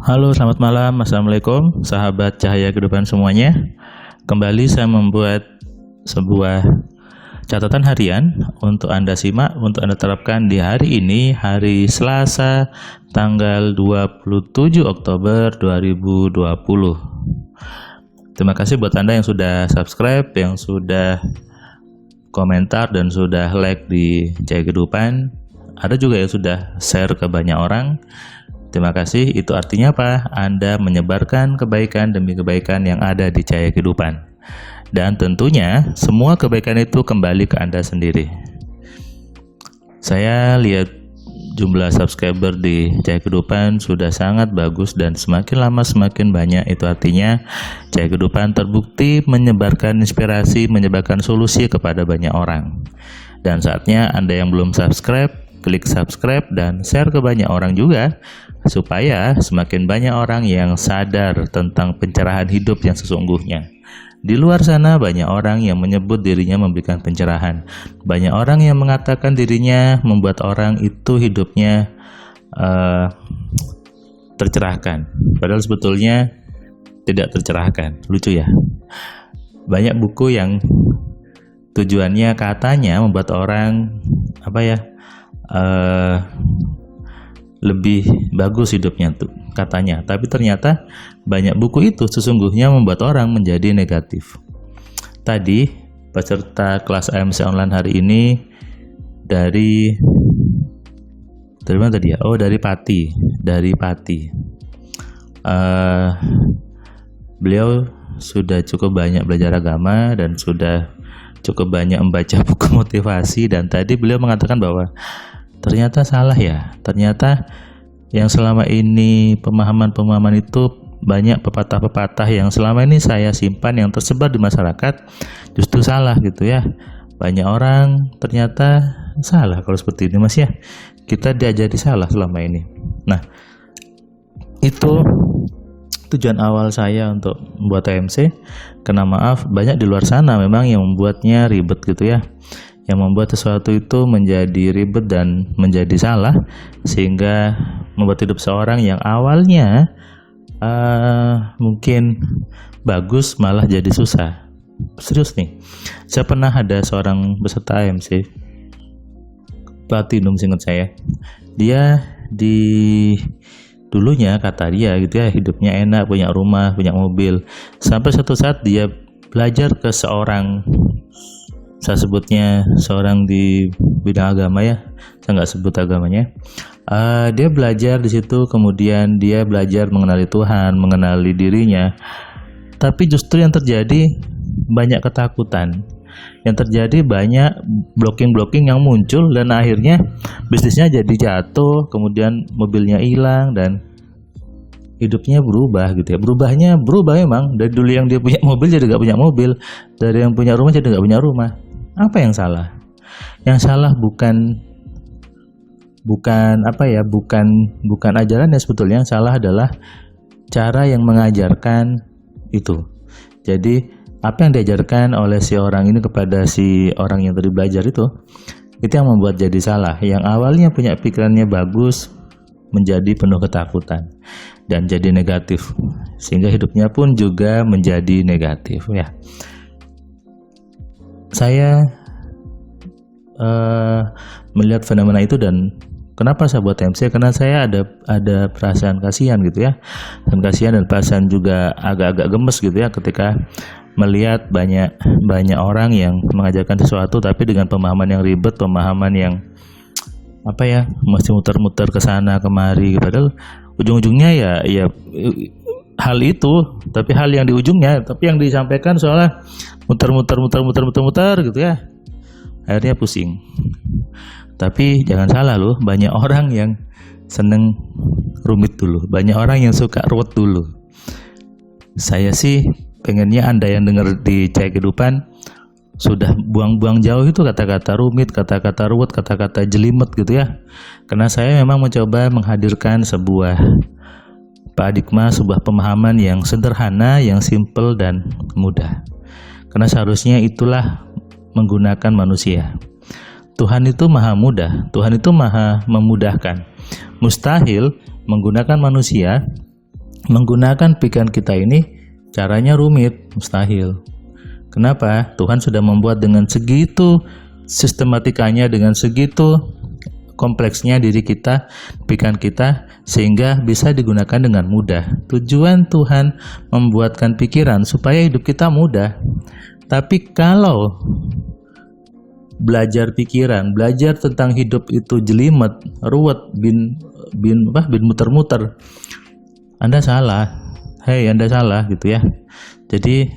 Halo, selamat malam. Assalamualaikum, sahabat cahaya kehidupan semuanya. Kembali saya membuat sebuah catatan harian untuk Anda simak, untuk Anda terapkan di hari ini, hari Selasa, tanggal 27 Oktober 2020. Terima kasih buat Anda yang sudah subscribe, yang sudah komentar, dan sudah like di Cahaya Kehidupan. Ada juga yang sudah share ke banyak orang. Terima kasih, itu artinya apa? Anda menyebarkan kebaikan demi kebaikan yang ada di Cahaya Kehidupan. Dan tentunya semua kebaikan itu kembali ke Anda sendiri. Saya lihat jumlah subscriber di Cahaya Kehidupan sudah sangat bagus dan semakin lama semakin banyak. Itu artinya Cahaya Kehidupan terbukti menyebarkan inspirasi, menyebarkan solusi kepada banyak orang. Dan saatnya Anda yang belum subscribe, klik subscribe dan share ke banyak orang juga, supaya semakin banyak orang yang sadar tentang pencerahan hidup yang sesungguhnya. Di luar sana banyak orang yang menyebut dirinya memberikan pencerahan. Banyak orang yang mengatakan dirinya membuat orang itu hidupnya tercerahkan. Padahal sebetulnya tidak tercerahkan. Lucu ya. Banyak buku yang tujuannya katanya membuat orang lebih bagus hidupnya tuh katanya, tapi ternyata banyak buku itu sesungguhnya membuat orang menjadi negatif. Tadi peserta kelas AMC online hari ini dari mana tadi ya? Oh, dari Pati. Beliau sudah cukup banyak belajar agama dan sudah cukup banyak membaca buku motivasi, dan tadi beliau mengatakan bahwa ternyata salah ya. Ternyata yang selama ini pemahaman itu banyak pepatah-pepatah yang selama ini saya simpan yang tersebar di masyarakat justru salah gitu ya. Banyak orang ternyata salah kalau seperti ini Mas ya. Kita diajari salah selama ini. Nah, itu tujuan awal saya untuk membuat AMC. Karena maaf, banyak di luar sana memang yang membuatnya ribet gitu ya, yang membuat sesuatu itu menjadi ribet dan menjadi salah, sehingga membuat hidup seorang yang awalnya mungkin bagus malah jadi susah. Serius nih, saya pernah ada seorang peserta AMC Platinum seingat saya. Dia dulunya kata dia gitu ya, hidupnya enak, punya rumah, punya mobil. Sampai satu saat dia belajar ke seorang, saya sebutnya seorang di bidang agama ya, saya nggak sebut agamanya. Dia belajar di situ, kemudian dia belajar mengenali Tuhan, mengenali dirinya. Tapi justru yang terjadi banyak ketakutan. Yang terjadi banyak blocking yang muncul, dan akhirnya bisnisnya jadi jatuh, kemudian mobilnya hilang, dan hidupnya berubah gitu ya. Berubah memang, dari dulu yang dia punya mobil jadi gak punya mobil, dari yang punya rumah jadi gak punya rumah. Apa yang salah? Yang salah bukan ajarannya sebetulnya. Yang salah adalah cara yang mengajarkan itu. Jadi apa yang diajarkan oleh si orang ini kepada si orang yang tadi belajar itu yang membuat jadi salah. Yang awalnya punya pikirannya bagus menjadi penuh ketakutan dan jadi negatif, sehingga hidupnya pun juga menjadi negatif ya. Saya melihat fenomena itu, dan kenapa saya buat MC? Karena saya ada perasaan kasihan gitu ya, dan kasihan dan perasaan juga agak-agak gemes gitu ya ketika melihat banyak orang yang mengajarkan sesuatu tapi dengan pemahaman yang ribet, pemahaman yang masih muter-muter ke sana kemari, padahal ujung-ujungnya ya hal itu, tapi hal yang di ujungnya, tapi yang disampaikan soalnya muter-muter gitu ya, akhirnya pusing. Tapi jangan salah loh, banyak orang yang seneng rumit dulu, banyak orang yang suka ruwet dulu. Saya sih pengennya Anda yang dengar di Cahaya Kehidupan sudah buang-buang jauh itu kata-kata rumit, kata-kata ruwet, kata-kata jelimet gitu ya. Karena saya memang mencoba menghadirkan sebuah paradigma, sebuah pemahaman yang sederhana, yang simple dan mudah. Karena seharusnya itulah menggunakan manusia. Tuhan itu maha mudah, Tuhan itu maha memudahkan. Mustahil menggunakan manusia menggunakan pikiran kita ini caranya rumit, mustahil. Kenapa? Tuhan sudah membuat dengan segitu sistematikanya, dengan segitu kompleksnya diri kita, pikiran kita, sehingga bisa digunakan dengan mudah. Tujuan Tuhan membuatkan pikiran supaya hidup kita mudah. Tapi kalau belajar pikiran, belajar tentang hidup itu jelimet, ruwet, bin muter-muter, Anda salah. Anda salah gitu ya. Jadi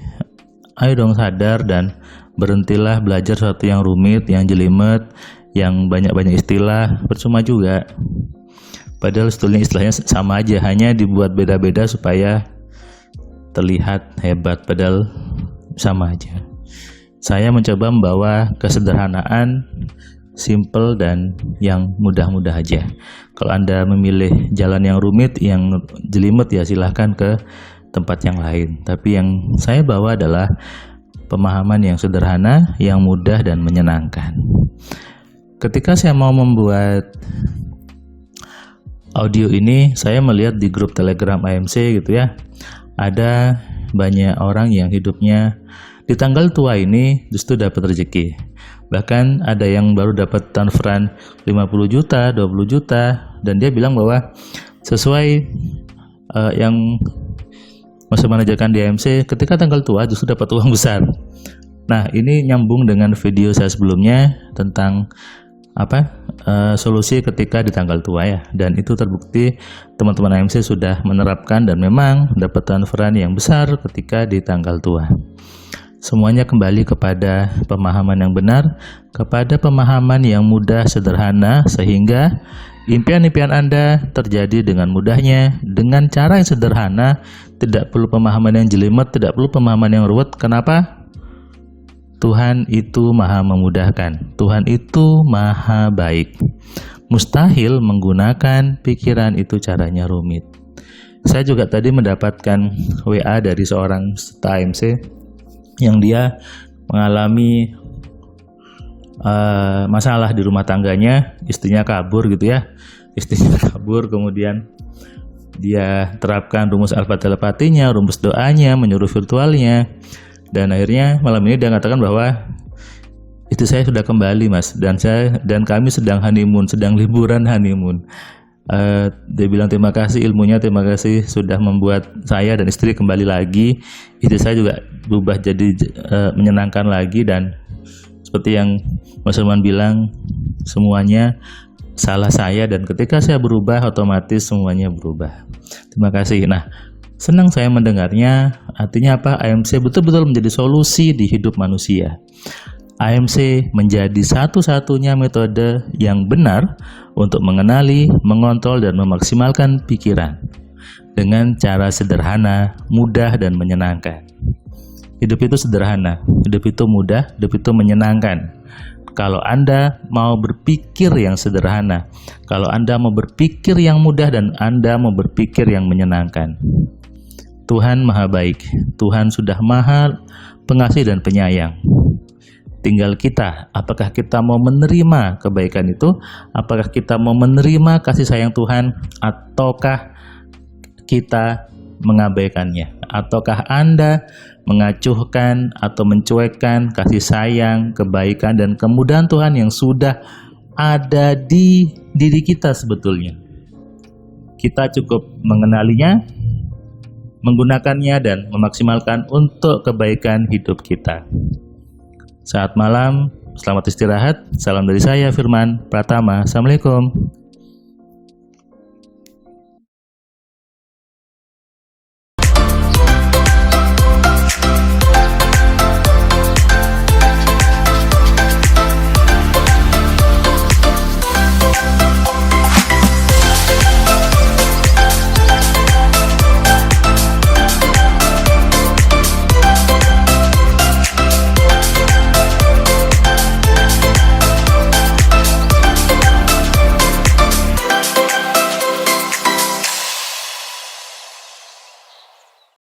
ayo dong sadar dan berhentilah belajar sesuatu yang rumit, yang jelimet, yang banyak-banyak istilah, percuma juga. Padahal sebetulnya istilahnya sama aja, hanya dibuat beda-beda supaya terlihat hebat, padahal sama aja. Saya mencoba membawa kesederhanaan, simple dan yang mudah-mudah aja. Kalau Anda memilih jalan yang rumit, yang jelimet, ya silahkan ke tempat yang lain. Tapi yang saya bawa adalah pemahaman yang sederhana, yang mudah dan menyenangkan. Ketika saya mau membuat audio ini, saya melihat di grup Telegram AMC gitu ya, ada banyak orang yang hidupnya di tanggal tua ini justru dapat rezeki. Bahkan ada yang baru dapat transferan 50 juta, 20 juta, dan dia bilang bahwa sesuai yang Mas mengajarkan di AMC, ketika tanggal tua justru dapat uang besar. Nah, ini nyambung dengan video saya sebelumnya tentang solusi ketika di tanggal tua ya, dan itu terbukti teman-teman AMC sudah menerapkan dan memang dapat transferan yang besar ketika di tanggal tua. Semuanya kembali kepada pemahaman yang benar, kepada pemahaman yang mudah, sederhana, sehingga impian-impian Anda terjadi dengan mudahnya, dengan cara yang sederhana, tidak perlu pemahaman yang jelimet, tidak perlu pemahaman yang ruwet. Kenapa? Tuhan itu maha memudahkan, Tuhan itu maha baik. Mustahil menggunakan pikiran itu caranya rumit. Saya juga tadi mendapatkan WA dari seorang peserta AMC yang dia mengalami masalah di rumah tangganya, istrinya kabur gitu ya. Istrinya kabur, kemudian dia terapkan rumus alfa telepatinya, rumus doanya, menyuruh virtualnya. Dan akhirnya malam ini dia mengatakan bahwa itu saya sudah kembali mas, dan kami sedang honeymoon, sedang liburan honeymoon. Dia bilang terima kasih ilmunya, terima kasih sudah membuat saya dan istri kembali lagi. Istri saya juga berubah jadi menyenangkan lagi, dan seperti yang Mas Herman bilang, semuanya salah saya, dan ketika saya berubah otomatis semuanya berubah. Terima kasih. Nah, senang saya mendengarnya. Artinya apa? AMC betul-betul menjadi solusi di hidup manusia. AMC menjadi satu-satunya metode yang benar untuk mengenali, mengontrol, dan memaksimalkan pikiran dengan cara sederhana, mudah, dan menyenangkan. Hidup itu sederhana, hidup itu mudah, hidup itu menyenangkan. Kalau Anda mau berpikir yang sederhana, kalau Anda mau berpikir yang mudah, dan Anda mau berpikir yang menyenangkan. Tuhan maha baik, Tuhan sudah maha pengasih dan penyayang. Tinggal kita, apakah kita mau menerima kebaikan itu, apakah kita mau menerima kasih sayang Tuhan, ataukah kita mengabaikannya, ataukah Anda mengacuhkan atau mencuekkan kasih sayang, kebaikan, dan kemudahan Tuhan yang sudah ada di diri kita sebetulnya. Kita cukup mengenalinya, menggunakannya, dan memaksimalkan untuk kebaikan hidup kita. Saat malam, selamat istirahat. Salam dari saya, Firman Pratama. Assalamualaikum.